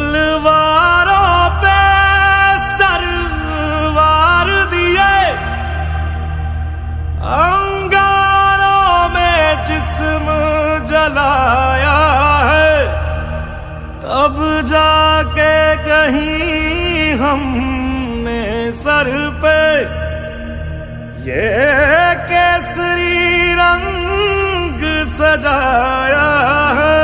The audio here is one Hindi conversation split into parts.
तलवारों पे सरवार दिए, अंगारों में जिस्म जलाया है, तब जाके कहीं हमने सर पे ये केसरी रंग सजाया है।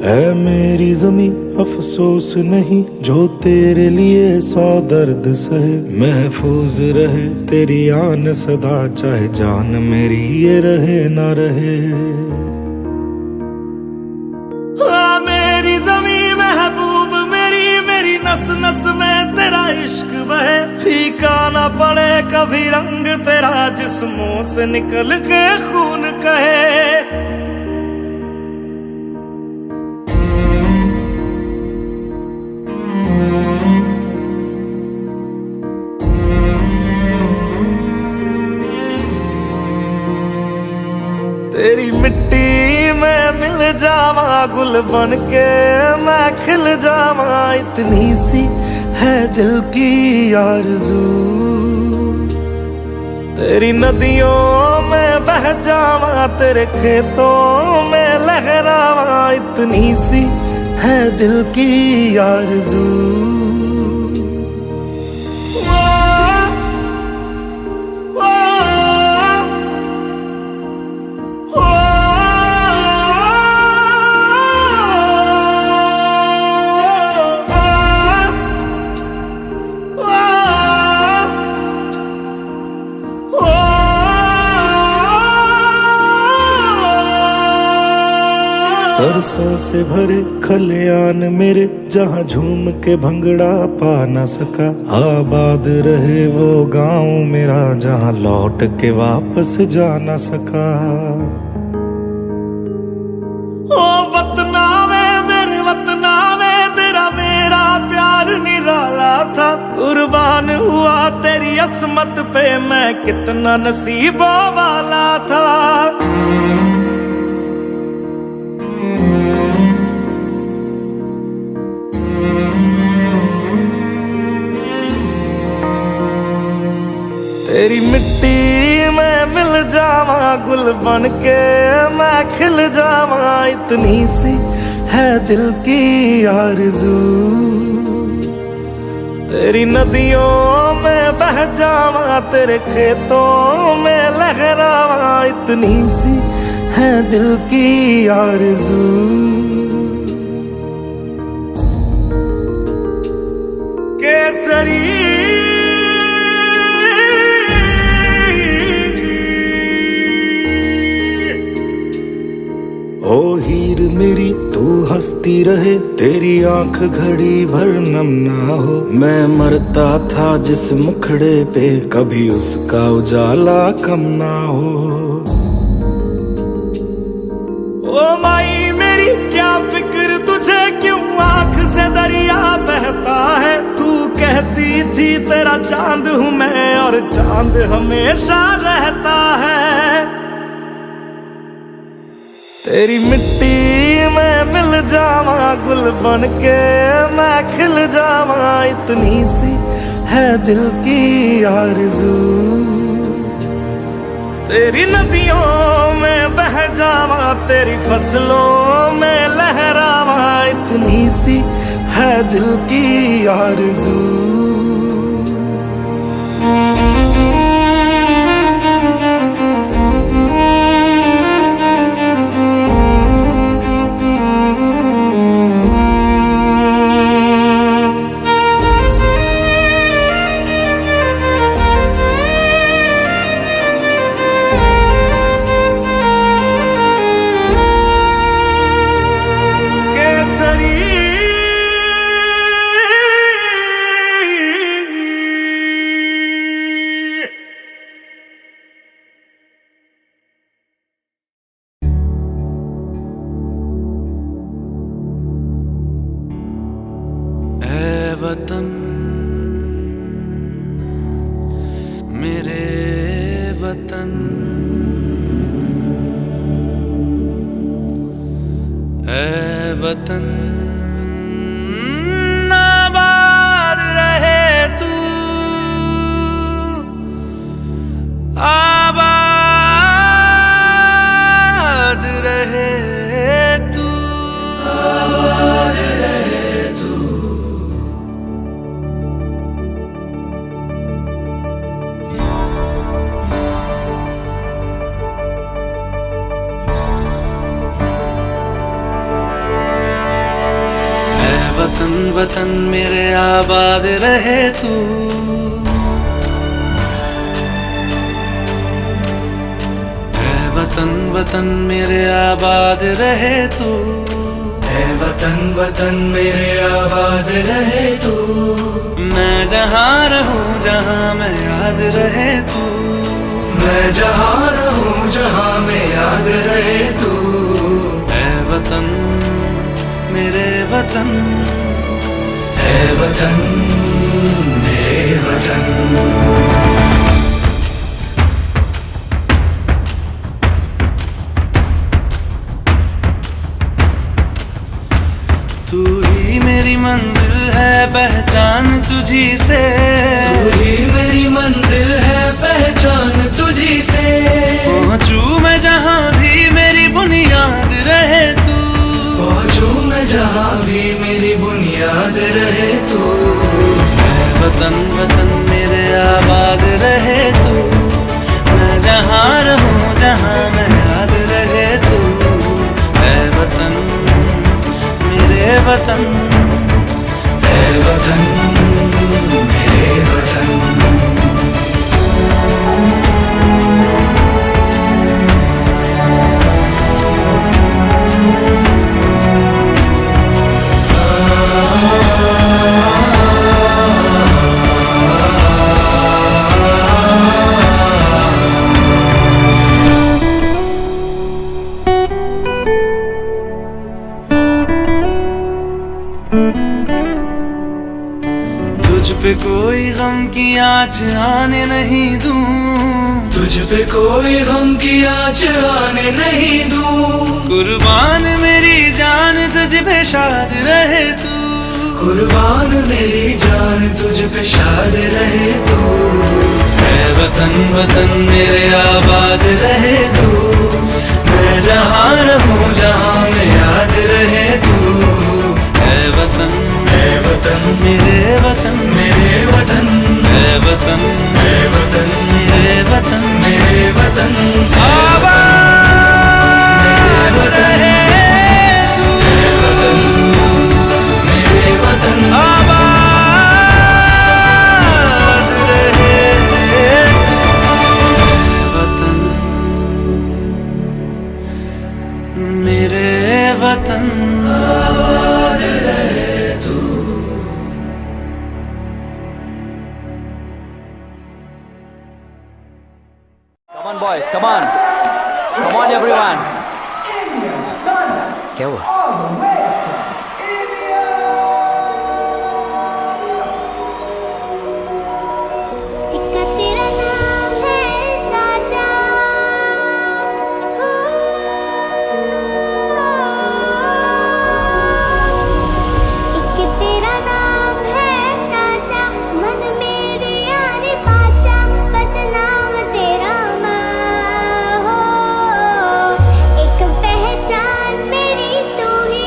ऐ मेरी ज़मीं अफसोस नहीं जो तेरे लिए 100 दर्द सहे, महफूज रहे तेरी आन सदा चाहे जान मेरी ये रहे ना रहे। मेरी ज़मीं महबूब मेरी, मेरी नस नस में तेरा इश्क बहे, फीका ना पड़े कभी रंग तेरा जिस्मों से निकल के खून कहे। तेरी मिट्टी में मिल जावा गुल बन के मैं खिल जावा, इतनी सी है दिल की आरज़ू। तेरी नदियों में बह जावा तेरे खेतों में लहरावा, इतनी सी है दिल की आरज़ू। सरसों से भरे खलियान मेरे, जहाँ झूम के भंगड़ा पा न सका, आबाद रहे वो गांव मेरा जहाँ लौट के वापस जा न सका। ओ वतना में मेरे वतना में तेरा मेरा प्यार निराला था, कुर्बान हुआ तेरी असमत पे मैं कितना नसीबों वाला था। तेरी मिट्टी में मिल जावा गुल बन के मैं खिल जावा, इतनी सी है दिल की आरज़ू। तेरी नदियों में बह जावा तेरे खेतों में लहरावा, इतनी सी है दिल की आरज़ू। केसरी ओ हीर मेरी तू हंसती रहे, तेरी आंख घड़ी भर नम ना हो, मैं मरता था जिस मुखड़े पे कभी उसका उजाला कम ना हो। ओ माई मेरी क्या फिक्र तुझे क्यों आंख से दरिया बहता है, तू कहती थी तेरा चांद हूँ मैं और चांद हमेशा रहता है। तेरी मिट्टी में मिल जावा गुल बन के मैं खिल जावा, इतनी सी है दिल की आरज़ू। तेरी नदियों में बह जावा तेरी फसलों में लहरावा, इतनी सी है दिल की आरज़ू। केसरी वतन मेरे वतन, ऐ वतन आबाद रहे तू, आबाद रहे तू, आबाद रहे तू। वतन वतन मेरे आबाद रहे तू, ऐ वतन वतन मेरे आबाद रहे तू, ऐ वतन वतन मेरे आबाद रहे तू। मैं जहाँ रहूँ जहाँ मैं याद रहे तू, मैं जहाँ रहूँ जहाँ मैं याद रहे तू। ऐ वतन मेरे वतन, ऐ वतन मेरे वतन। तू ही मेरी मंजिल है पहचान तुझी से, तू ही मेरी मंजिल है पहचान तुझी से। पहुँचूं मैं जहाँ भी मेरी बुनियाद रहे तू, पहुँचूं मैं जहाँ भी मेरी बुनियाद रहे तू। ऐ वतन वतन मेरे आबाद रहे तू, मैं जहाँ रहूँ जहाँ मैं याद रहे तू। ऐ वतन मेरे वतन, ऐ वतन मेरे वतन। तुझ पे कोई गम की आँच आने नहीं दूं, तुझ पे कोई गम की आँच आने नहीं दूं। कुर्बान मेरी जान तुझ पे शाद रहे तू, कुर्बान मेरी जान तुझ पे शाद रहे तू। ऐ वतन वतन मेरे आबाद रहे तू, मैं जहाँ रहूँ जहाँ मैं याद रहे तू। ऐ वतन, ऐ वतन मेरे वतन, मेरे वतन। ऐ वतन, ऐ वतन मेरे वतन, मेरे वतन। आबाद रहे तू, ऐ वतन मेरे वतन। आबाद रहे तू, वतन मेरे वतन। आबाद रहे तू। Come on boys, come on. Come on everyone. क्या हुआ? पहचान मेरी तू ही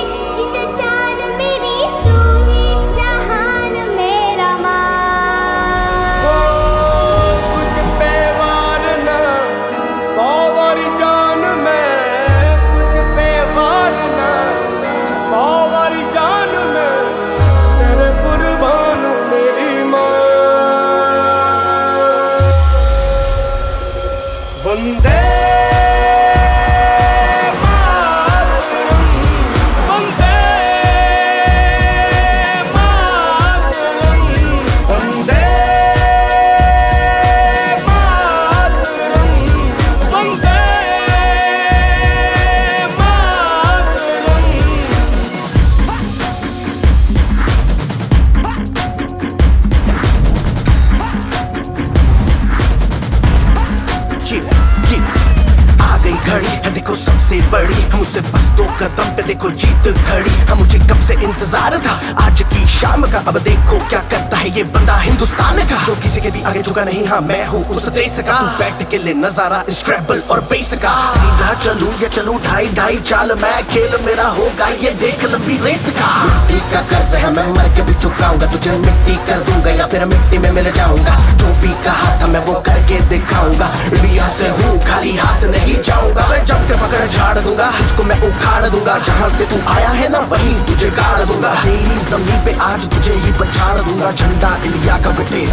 बस 2 कदम पे देखो जीत खड़ी। हाँ मुझे कब से इंतजार था आज की शाम का, अब देखो क्या करता है ये बंदा हिंदुस्तान का, जो किसी के भी आगे झुका नहीं। हाँ मैं हूँ उस देश का, तू बैठ के ले नजारा इस ट्रैबल और बेस का। सीधा चलूं या चलूं ढाई ढाई चाल, मैं खेल मेरा होगा ये देख लंबी रेस का। मिट्टी का कर्ज है मैं मर के भी चुकाऊंगा, तुझे मिट्टी कर दूंगा या फिर मिट्टी में मिल जाऊंगा। जो भी कहा था मैं वो करके दिखाऊंगा, इंडिया से हूँ खाली हाथ नहीं जाऊंगा। मैं जम के पकड़ झाड़ दूंगा, तुझको मैं उखाड़ दूंगा। जहाँ से तू आया है ना वहीं तुझे गाड़ दूंगा। तेरी जमीन पे आज तुझे ही पछाड़ दूंगा, झंडा इंडिया का बेटे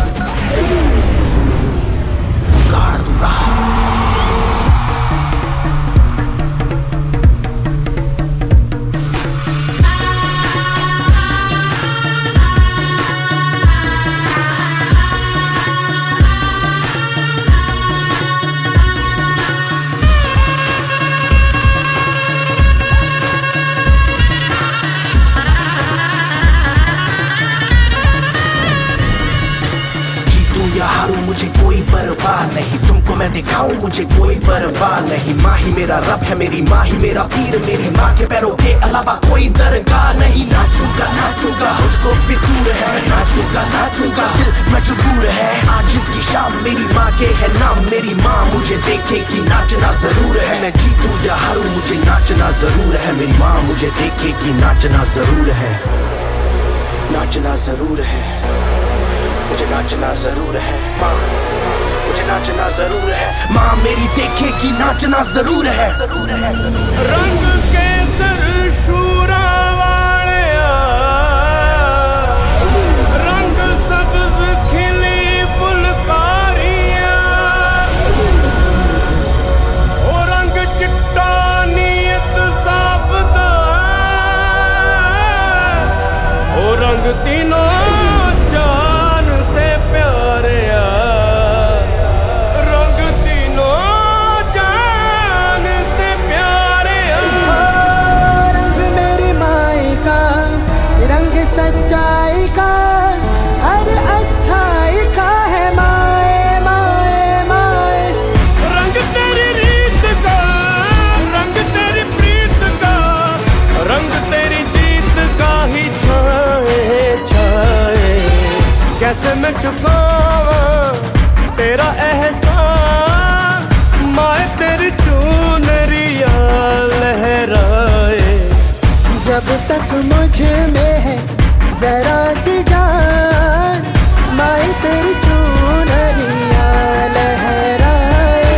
गाड़ दूंगा। मुझे कोई परवाह नहीं, तुमको मैं दिखाऊं मुझे कोई परवाह नहीं। माँ ही मेरा रब है, मेरी माँ ही मेरा पीर, मेरी माँ के पैरों के अलावा कोई दरगाह नहीं। नाचूंगा नाचूंगा मुझको फितूर है, नाचूंगा नाचूंगा दिल मजबूर है। आज की शाम मेरी माँ के है नाम, मेरी माँ मुझे देखेगी नाचना जरूर है। मैं जीतूं या हारूं मुझे नाचना जरूर है, मेरी माँ मुझे देखेगी नाचना जरूर है, नाचना जरूर है, मुझे नाचना जरूर है। माँ मुझे नाचना जरूर है, माँ मेरी देखेगी नाचना जरूर है। रंग केसर शूरा वालिया, रंग सब्ज खिली फुलकारियां, ओ रंग चिट्टा नीयत साफ दा, ओ रंग तीनों जान से प्यारिया, रंग तीनों जान से प्यारिया। रंग मेरी माई का, रंग सच्चाई का, हर अच्छाई का है माए माए माए। रंग तेरी रीत का, रंग तेरी प्रीत का, रंग तेरी जीत का ही छाए छाए। कैसे मैं चुकावां तेरा एहसान, माए तेरी चुनरिया लहराए। जब तक मुझ में है जरा सी जान, माई तेरी चुनरिया लहराए।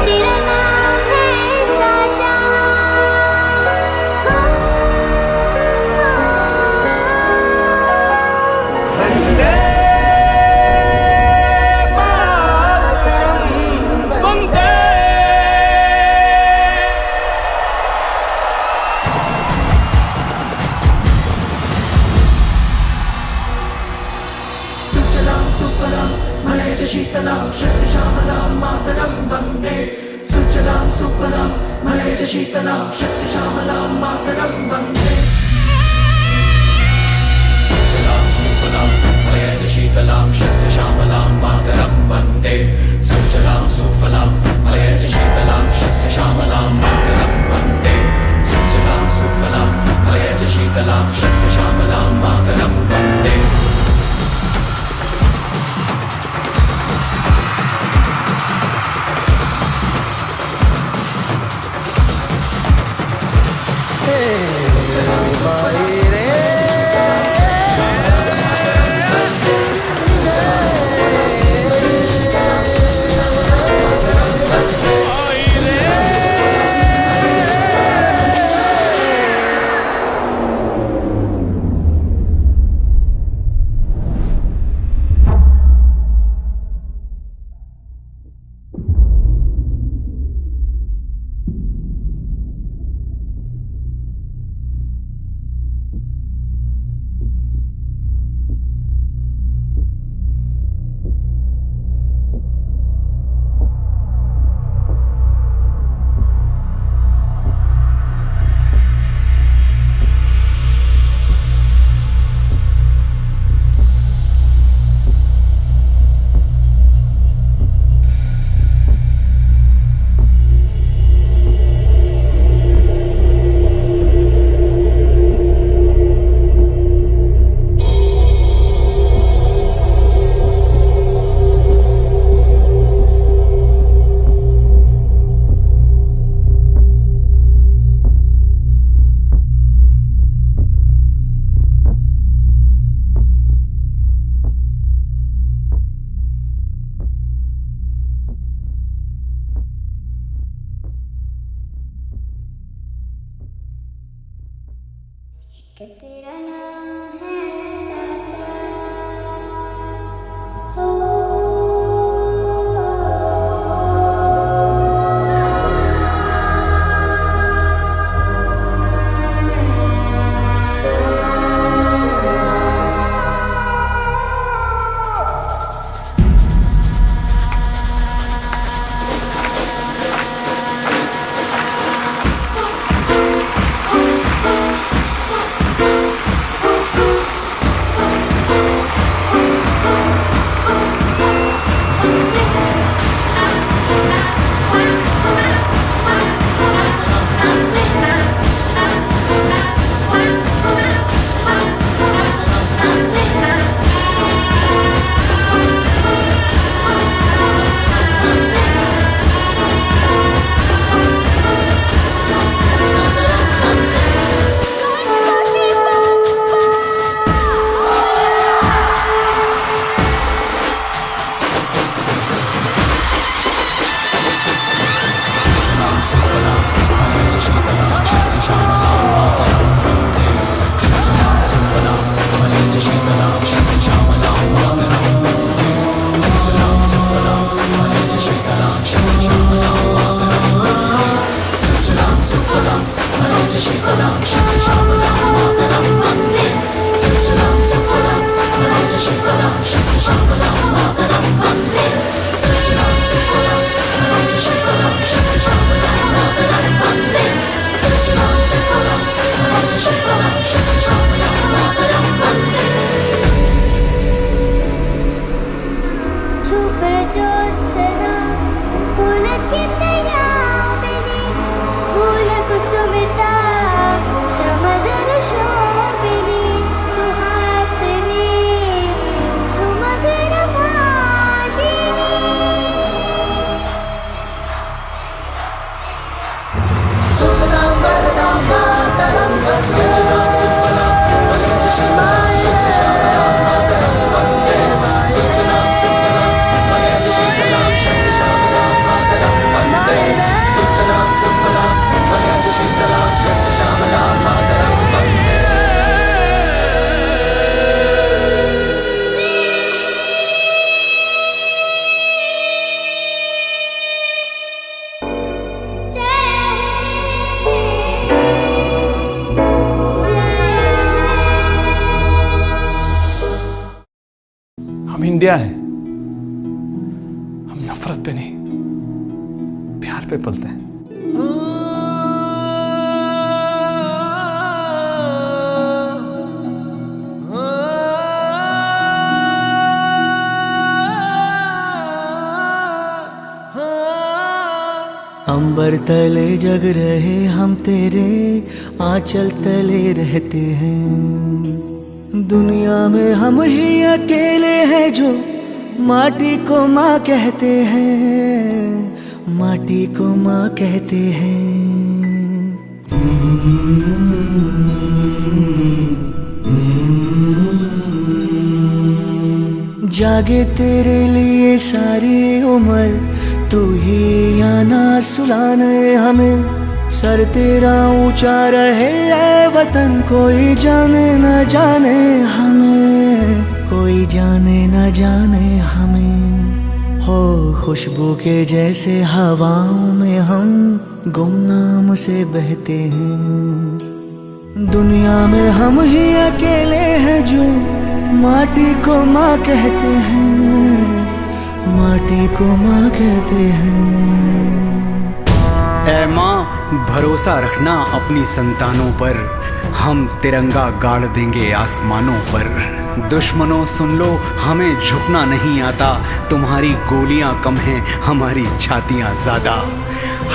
तेरा नाम है साजा, वंदे मातरम, वंदे। सुजलां सुफलां मलयज शीतलां शस्य श्यामलां मातरं वन्दे। सुजलां सुफलां मलयज शीतलां शस्य श्यामलां मातरं वन्दे। सुजलां सुफलां मलयज शीतलां शस्य श्यामलां मातरं वन्दे। सुजलां सुफलां मलयज शीतलां शस्य श्यामलां मातरं वन्दे। सुजलां सुफलां मलयज शीतलां शस्य श्यामलां मातरं वन्दे। कि तेरा नाम है साचा हो। हम इंडिया हैं, हम नफरत पे नहीं प्यार पे पलते हैं। अंबर तले जग रहे हम तेरे आंचल तले रहते हैं। दुनिया में हम ही अकेले हैं जो माटी को माँ कहते हैं, माटी को माँ कहते हैं। जागे तेरे लिए सारी उम्र, तू ही आना सुलाने हमें। सर तेरा ऊंचा रहे ऐ वतन, कोई जाने न जाने हमें, कोई जाने न जाने हमें। हो खुशबू के जैसे हवाओं में हम गुमनाम से बहते हैं। दुनिया में हम ही अकेले हैं जो माटी को माँ कहते हैं, माटी को माँ कहते हैं। ऐ माँ भरोसा रखना अपनी संतानों पर, हम तिरंगा गाड़ देंगे आसमानों पर। दुश्मनों सुन लो हमें झुकना नहीं आता, तुम्हारी गोलियां कम हैं हमारी छातियां ज्यादा।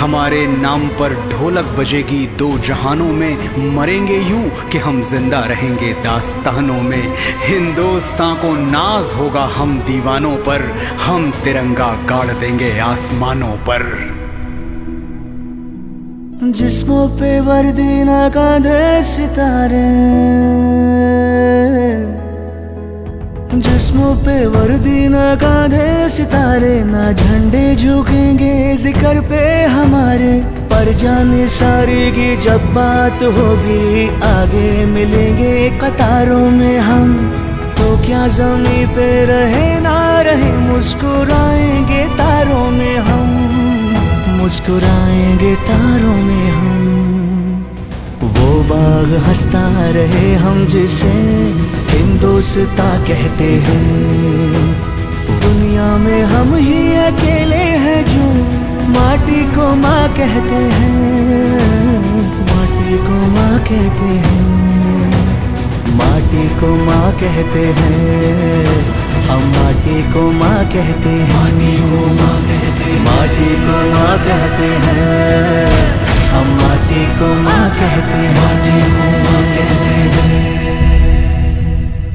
हमारे नाम पर ढोलक बजेगी दो जहानों में, मरेंगे यूं कि हम जिंदा रहेंगे दास्तानों में। हिंदुस्तान को नाज होगा हम दीवानों पर, हम तिरंगा गाड़ देंगे आसमानों पर। जिस्मों पे वर्दी ना कांधे सितारे, जिस्मों पे वर्दी ना कांधे सितारे। ना झंडे झुकेंगे जिक्र पे हमारे, पर जाने सारे की जब बात होगी, आगे मिलेंगे कतारों में हम, तो क्या ज़मीं पे रहे ना रहे, मुस्कुराएंगे तारों में हम, मुस्कुराएंगे तारों में हम। वो बाग हंसता रहे हम जिसे हिंदुस्तां कहते हैं, दुनिया में हम ही अकेले हैं जो माटी को माँ कहते हैं, माटी को माँ कहते हैं, माटी को माँ कहते हैं, हम माटी को माँ कहते हैं, माटी को माँ कहते हैं, माटी को माँ कहते हैं, हम माटी को माँ कहते हैं, माटी को माँ कहते हैं।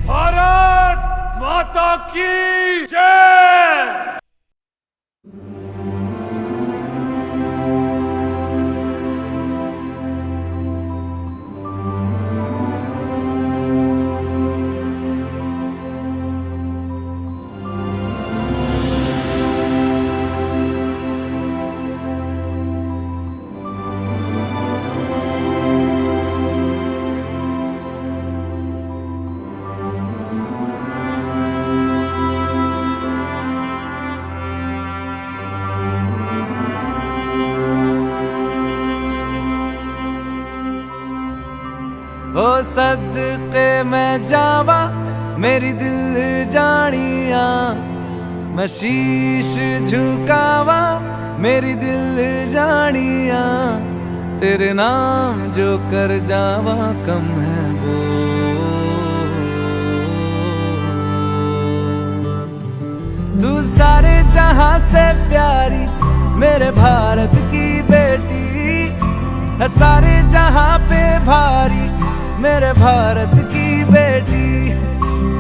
भारत माता की जय। ओ सदके मैं जावा मेरी दिल जानिया, मैं शीश झुकावा मेरी दिल जानिया, तेरे नाम जो कर जावा कम है वो। तू सारे जहां से प्यारी मेरे भारत की बेटी है, सारे जहां पे भारी मेरे भारत की बेटी,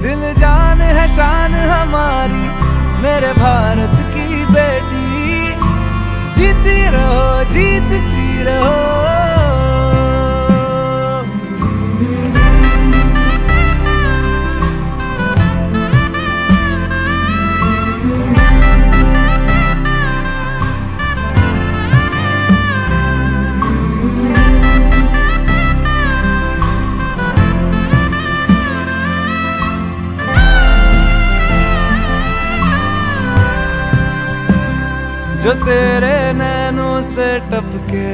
दिल जान है शान हमारी मेरे भारत की बेटी, जीती रहो जीतती रहो। जो तेरे नैनों से टपके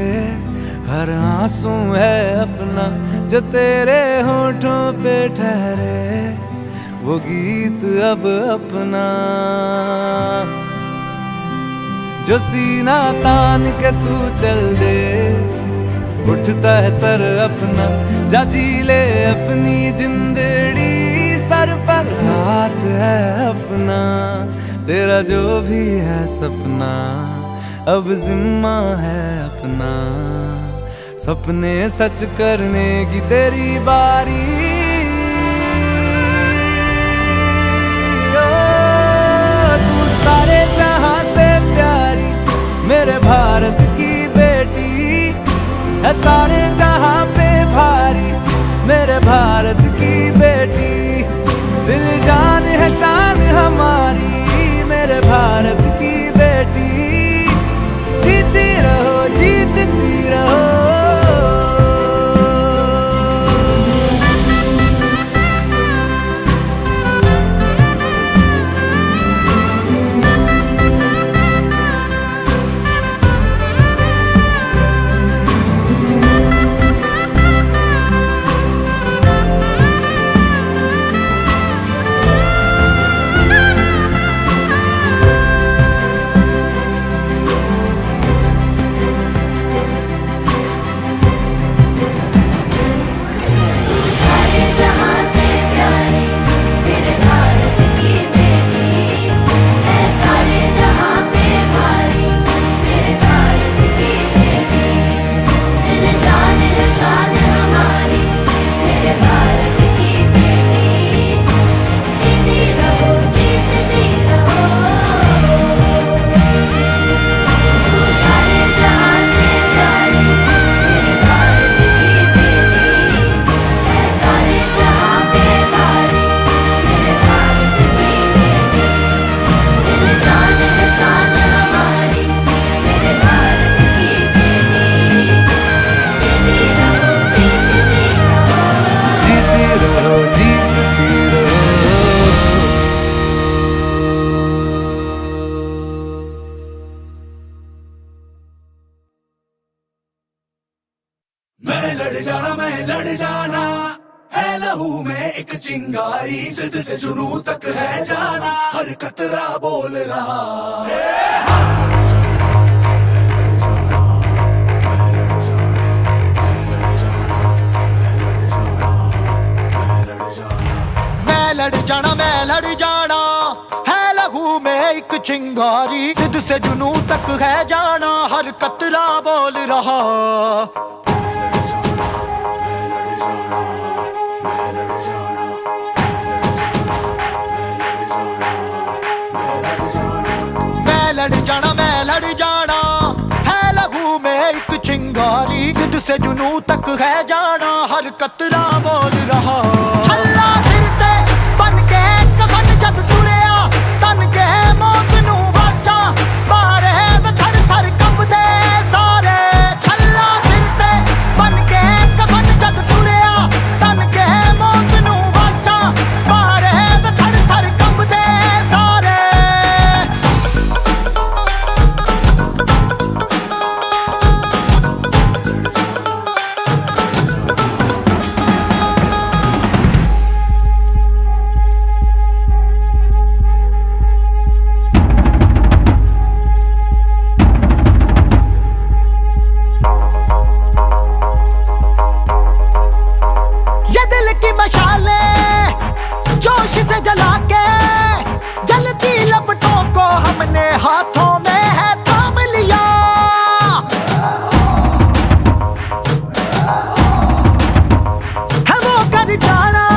हर आंसू है अपना, जो तेरे होठों पे ठहरे वो गीत अब अपना, जो सीना तान के तू चल दे उठता है सर अपना, जा जी ले अपनी जिंदड़ी, सर पर हाथ है अपना, तेरा जो भी है सपना अब जिम्मा है अपना, सपने सच करने की तेरी बारी। ओ, तू सारे जहां से प्यारी मेरे भारत की बेटी है, सारे जहां पे भारी मेरे भारत की बेटी, दिल जान है शान हमारी मेरे भारत की बेटी, जीती रहो जीतती रहो। मैं लड़ जाना, मैं लड़ जाना, है लहू में एक चिंगारी, जिद से जुनू तक है जाना, हर कतरा बोल रहा। मैं लड़ जाना, मैं लड़ जाना, है लहू में एक चिंगारी, जिद से जुनू तक है जाना, हर कतरा बोल रहा। मैं लड़ जाना, मैं लड़ जाना, है लहू में एक चिंगारी, जिद से जुनू तक है जाना, हर कतरा बोल रहा। छल्ला सिर ते बन के कफन जद तुरिया, तन के मौत नू वाचा, मारे वे थर थर कंबदे सारे। छल्ला सिर ते बन के कफन जद तुरिया, तन के मौत नू वाचा, मारे वे थर थर कंबदे सारे। ये दिल की मशालें जोश से जला के, जलती लपटों को हमने हाथों में है थाम लिया। है वो कर जाना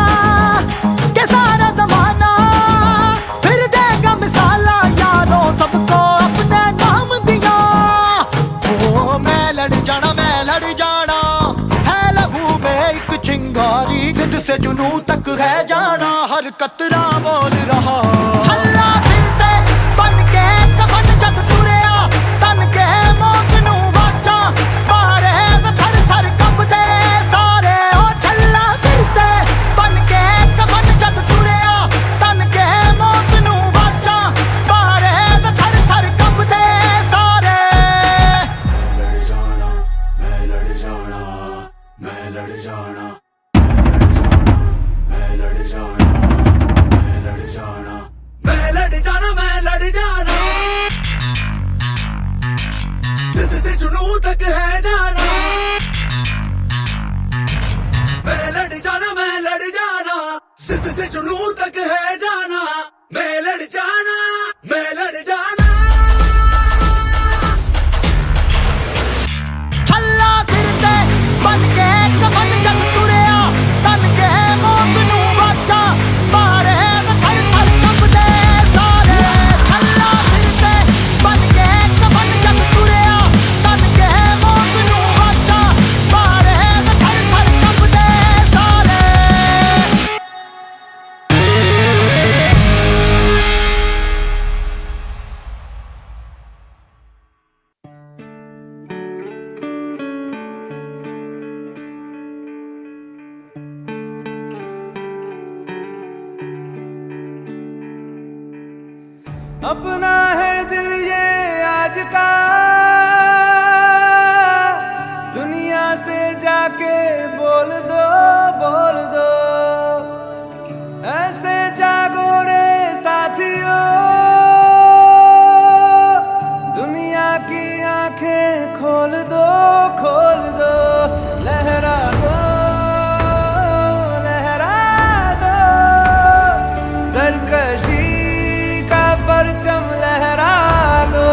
के सारा जमाना, फिर देगा मिसाला यारों सबको अपने नाम दिया। ओ मैं लड़ जाना, मैं लड़ जाना, है लहू में एक चिंगारी, जिद से जुनू तक है जाना, हर कतरा बोल रहा। छल्ला सिर ते बन के कफन जद तुरिया, तन के मौत नू वाचा, मारे वे थर थर कंबदे सारे। ओ छल्ला सिर ते बन के कफन जद तुरिया, तन के मौत नू वाचा, मारे वे थर थर कंबदे सारे। मैं लड़ जाना, मैं लड़ जाना, मैं लड़ जाना, मैं लड़ जाना, मैं लड़ जाना, मैं लड़ जाना, मैं लड़ जाना, जिद से जुनू तक है जाना। मैं लड़ जाना, मैं लड़ जाना, जिद से जुनू तक है जाना, मैं लड़ जाना, मैं लड़ जाना। छल्ला सिर ते बन के कफन जद तुरिया, तन के मौत नू वाचा, मारे वे थर थर कंबदे सारे। छल्ला सिर ते बन के कफन जद तुरिया, तन के मौत नू वाचा, मारे वे थर थर कंबदे सारे। अपना है दिल ये आज का, दुनिया से जाके बोल दो, बोल दो, ऐसे जागो रे साथियों, दुनिया की आंखें खोल दो, खोल दो, लहरा दो, लहरा दो, सरकशी का परचम लहरा दो।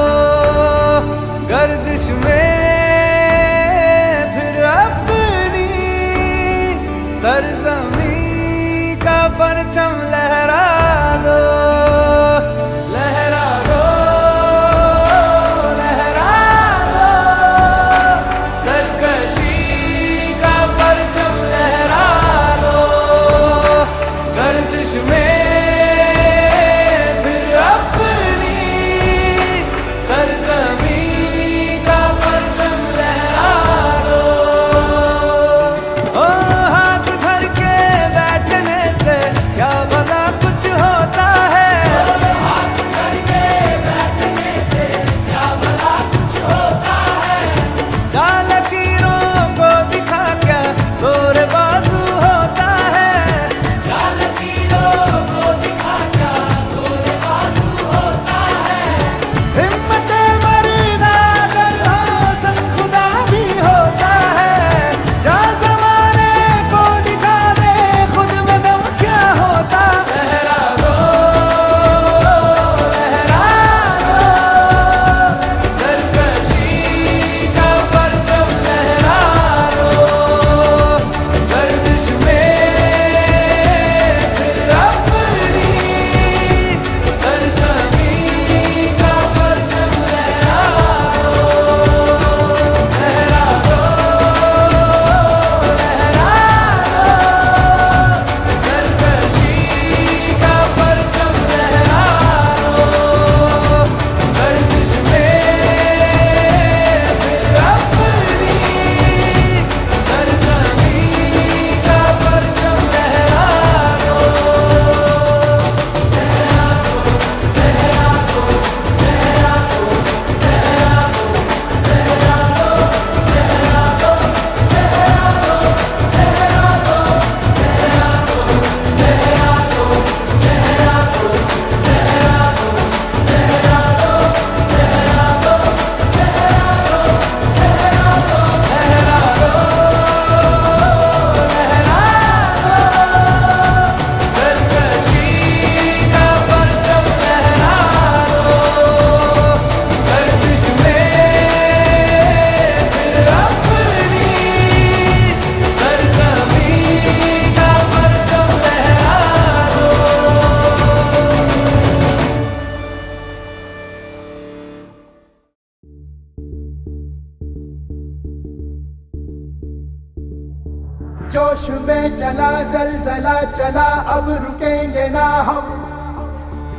जोश में चला जलजला चला, अब रुकेंगे ना हम।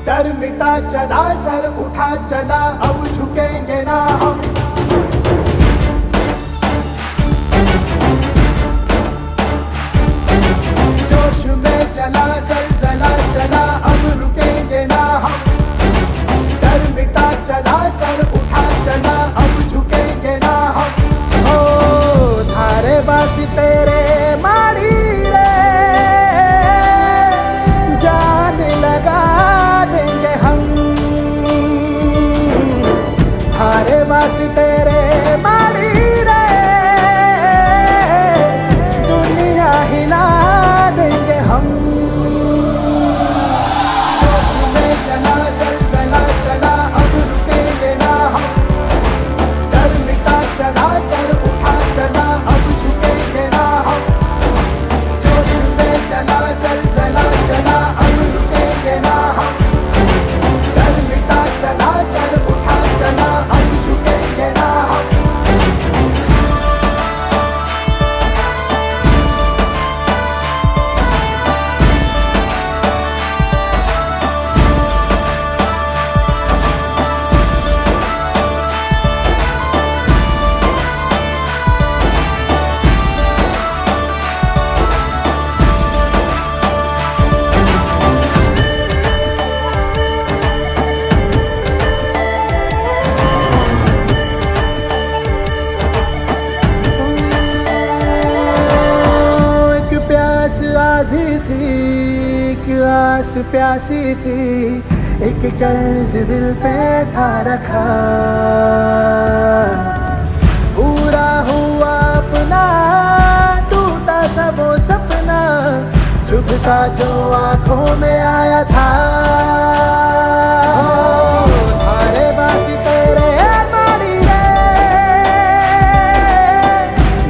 डर मिटा चला, सर उठा चला, अब झुकेंगे ना हम। जोश में चला जलजला चला, अब रुकेंगे ना हम। डर मिटा चला, सर उठा चला, अब झुकेंगे ना हम। ओ थारे बासी तेरे मारी रे, जान लगा देंगे हम। थारे बासी तेरे मारी रे, दुनिया हिला देंगे हम। जोश में चला जलजला चला, अब रुकेंगे ना हम। डर मिटा चला, सर उठा चला, अब झुकेंगे ना हम। जोश में चला जलजला चला, अब रुकेंगे ना हम। डर मिटा चला, सर उठा चला, अब झुकेंगे ना हम। एक प्यास आधी थी, एक आस प्यासी थी, एक कर्ज दिल पे था रखा। पूरा हुआ अपना, टूटा सा वो सपना, चुभता जो आंखों में आया था। थारे बासी तेरे मारी रे,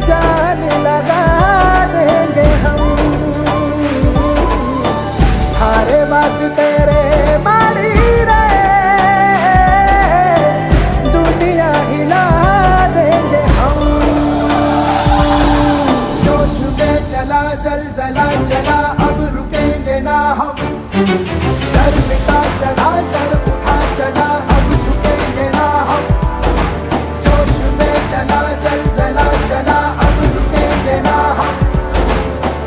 जान लगा देंगे हम। थारे बासी तेरे मारी रे, दुनिया हिला देंगे हम। जोश में चला जलजला चला, अब रुकेंगे ना हम। डर मिटा चला, सर उठा चला, अब झुकेंगे ना हम। जोश में चला जलजला चला, अब रुकेंगे ना हम।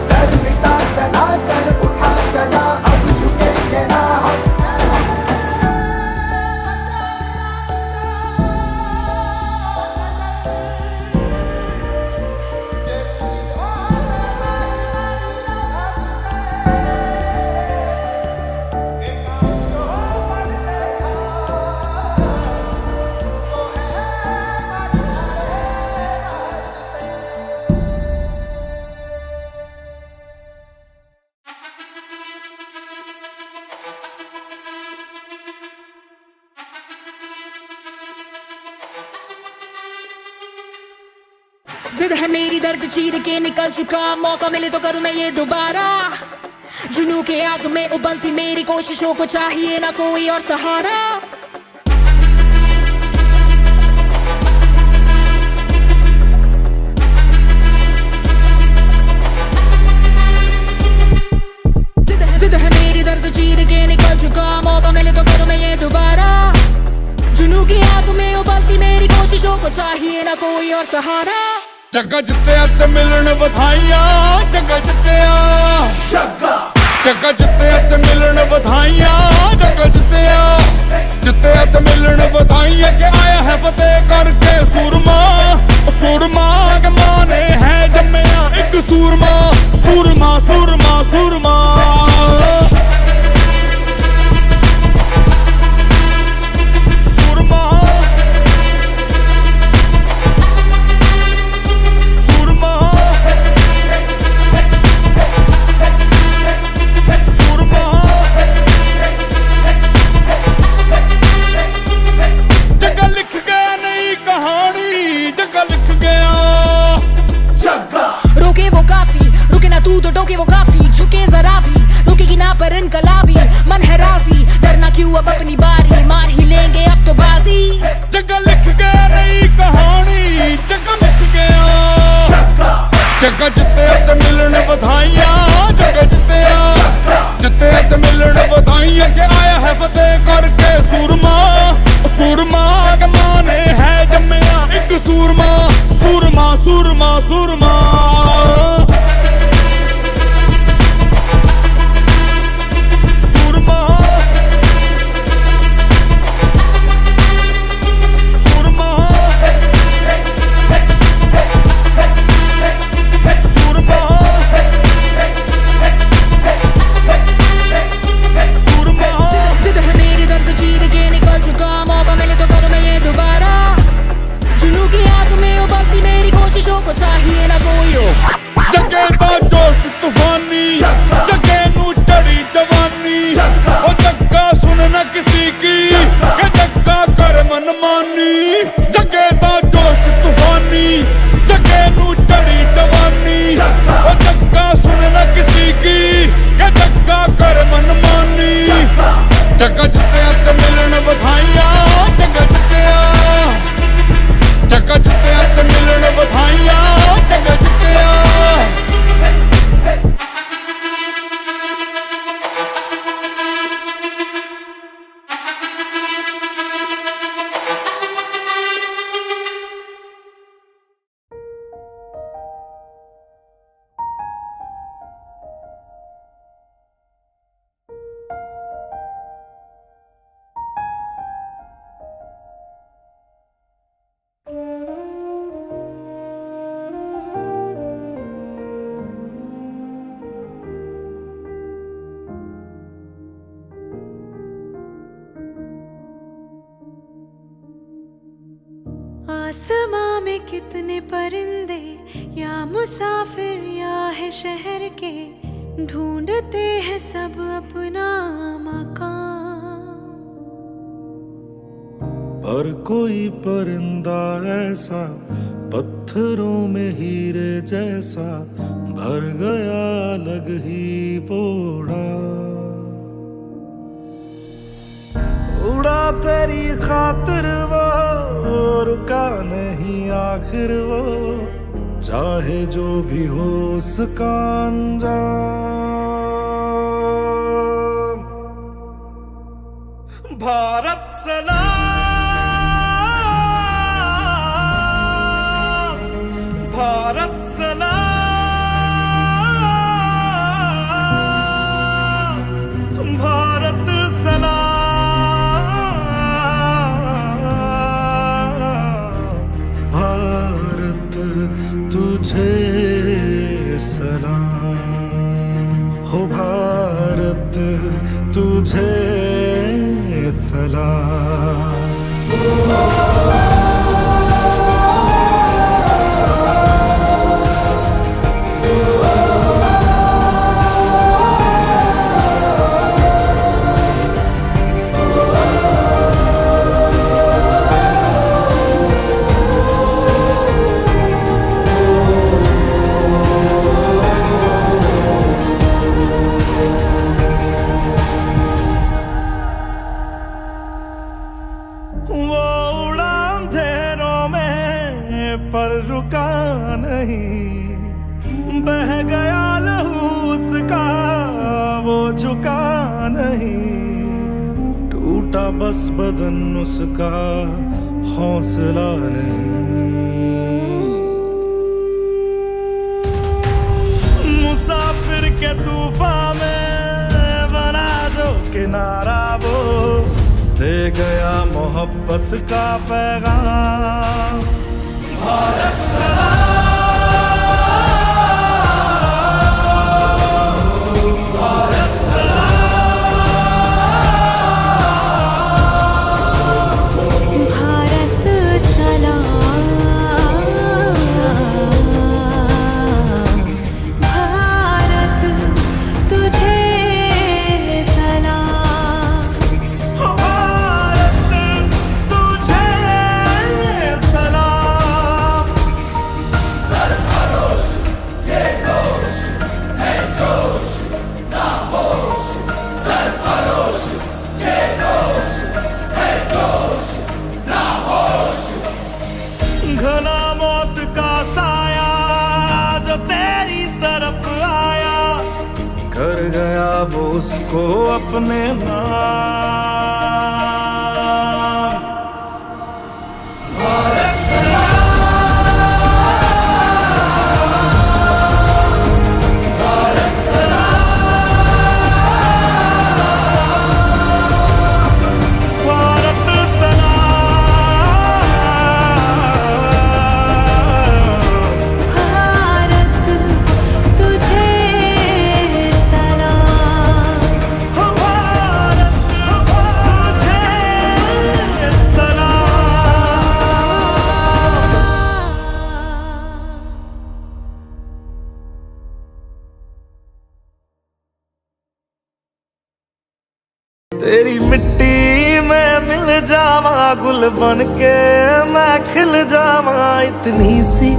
डर मिटा चला, सर उठा चला, अब झुकेंगे ना हम। जिद है मेरी दर्द चीर के निकल चुका, मौका मिले तो करूं मैं ये दोबारा। जुनू के आग में उबलती मेरी कोशिशों को चाहिए ना कोई और सहारा। जिद है मेरी दर्द चीर के निकल चुका, मौका मिले तो करूं मैं ये दोबारा। जुनू की आग में उबलती मेरी कोशिशों को चाहिए ना कोई और सहारा। जग्गा जित्तिया ते मिलन बधाइयां, जग्गा जित्तिया, जग्गा जित्तिया ते मिलन बधाइयां, जग्गा जित्तिया, जित्तिया ते मिलन बधाइयां के आया है फतेह करके सूरमा। सूरमा के मां ने है जम्मिया एक सूरमा, सूरमा सूरमा सूरमा। टोके वो काफी, झुके जरा भी, रुकेगी ना पर इनकलाबी। मन है राजी, डरना क्यों अब अपनी बारी, मार ही लेंगे अब तो बाजी। जगह लिख गया नई कहानी, जगह लिख गया, जगह जिते ते मिलन बधाइयां, जगह जिते ते मिलन बधाइयां के आया है फतेह करके सूरमा। सूरमा के माने है जम्मिया एक सूरमा, सूरमा सूरमा सूरमा। चाहिए ना कोई जगे दा जोश तूफानी, जगे नू चढ़ी जवानी। ओ जग्गा सुन न किसी की के जग्गा कर मनमानी। जगे दा जोश तूफानी, जगे नू चढ़ी जवानी। ओ जग्गा सुन न किसी की के जग्गा कर मनमानी। जगह जिते ते मिलन बधाइयां, जगह जिते ते मिलन बधाइयां, जगह जिते। आसमां में कितने परिंदे या मुसाफिर या है शहर के, ढूंढते हैं सब अपना मकान। पर कोई परिंदा ऐसा पत्थरों में हीरे जैसा, भर गया अलग ही बोड़ा। उड़ा तेरी खातिर वो, रुका नहीं आखिर वो, चाहे जो भी हो उसका अंजाम। भारत सलाम, भारत सलाम, भारत सलाम। तुझे सलाम हो भारत, तुझे सलाम। पर रुका नहीं, बह गया लहू उसका वो झुका नहीं। टूटा बस बदन उसका हौसला नहीं। मुसाफिर के तूफान में बना जो किनारा वो, दे गया मोहब्बत का पैगाम। भारत सलाम, भारत सलाम, भारत सलाम, भारत तुझे सलाम। भारत तुझे सलाम, तरफ आया, कर गया वो उसको अपने नाम। भारत तेरी मिट्टी में मिल जावा, गुल बन के मैं खिल जावा, इतनी सी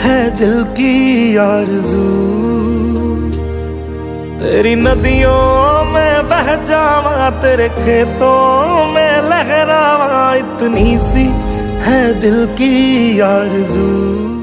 है दिल की आरज़ू। तेरी नदियों में बह जावा, तेरे खेतों में लहरावा, इतनी सी है दिल की आरज़ू।